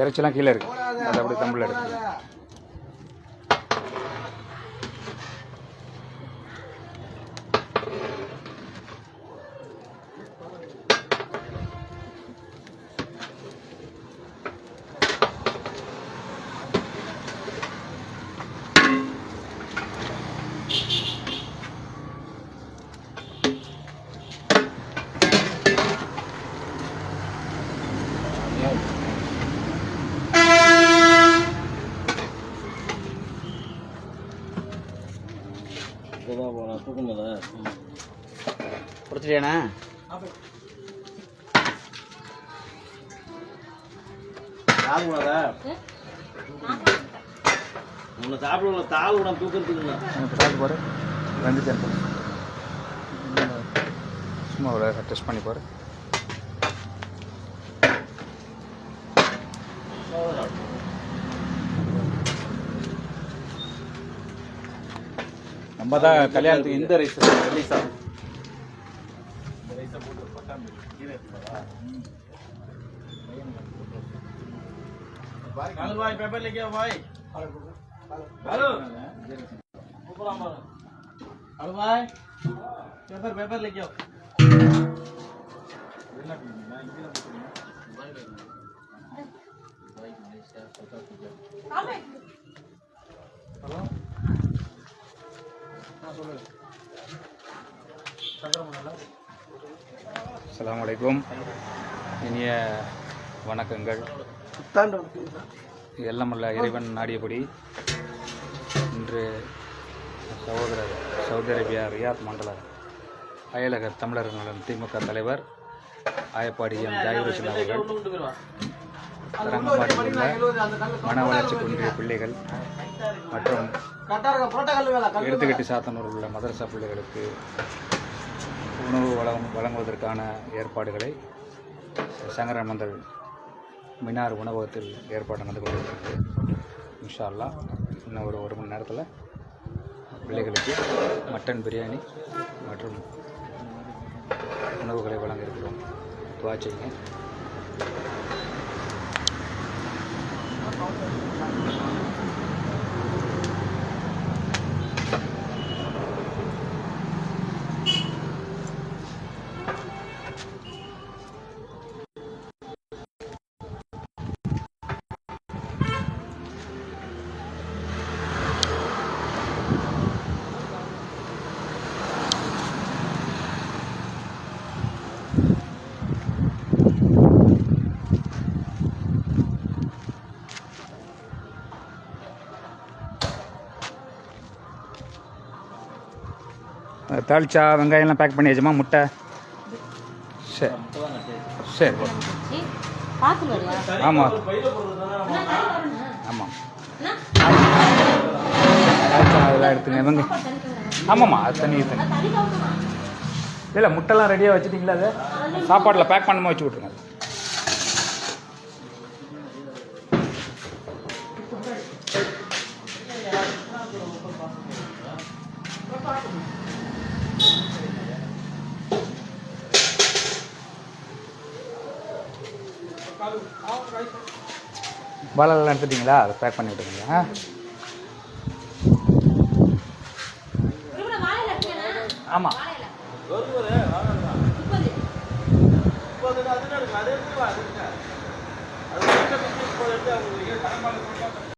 இறைச்சிலாம் கீழே இருக்குது, அதை அப்படி தம்பில் எடுத்து குடிச்சிட்டியாண்ணா? உன்னை சாப்பிட தாள் உடம்பு தூக்கிறதுக்குண்ணா சாப்பிட்டு பாரு, வெந்துட்டேன் சும்மா ஒரு டெஸ்ட் பண்ணி பாரு. நம்ம தான் கல்யாணத்துக்கு இந்த ரைஸ் ரிலீஸா भाई पेपर लेके आओ भाई। हेलो हेलो भाई पेपर लेके आओ। அஸ்ஸலாமு அலைக்கும். இனிய வணக்கங்கள். எல்லமல்ல இறைவன் நாடியபடி இன்று சகோதரர் சவுதி அரேபியா ரியாத் மண்டல அயலக தமிழர் நலன் திமுக தலைவர் ஆயப்பாடி எம் ஜாகிர் அவர்கள் தரங்கம்பாடியில் உள்ள மன வளர்ச்சி குன்றிய பிள்ளைகள் மற்றும் எடுத்துக்கட்டி சாத்தனூரில் உள்ள மதரசா பிள்ளைகளுக்கு உணவு வழங்குவதற்கான ஏற்பாடுகளை சங்கரமந்தல் மினார் உணவகத்தில் ஏற்பாடு நடந்து கொண்டிருக்கிறது. இன்ஷா அல்லாஹ் இன்னும் ஒரு மணி நேரத்தில் பிள்ளைகளுக்கு மட்டன் பிரியாணி மற்றும் உணவுகளை வழங்க இருக்கிறோம். துஆ செய்யுங்க. தாளிச்சா வெங்காயம்லாம் பேக் பண்ணியாச்சுமா? முட்டை சரி சரி ஆமாம் ஆமாம் தாளிச்சா அதெல்லாம் எடுத்துங்க. வெங்க ஆமாம்மா, அது தண்ணி இல்லை முட்டைலாம் ரெடியாக வச்சுட்டிங்களா? அதை சாப்பாட்டில் பேக் பண்ணாமல் வச்சு விட்ருங்க. பாலெல்லாம் எடுத்துட்டிங்களா? அதை பேக் பண்ணி விட்டுருங்க. ஆமாம் அது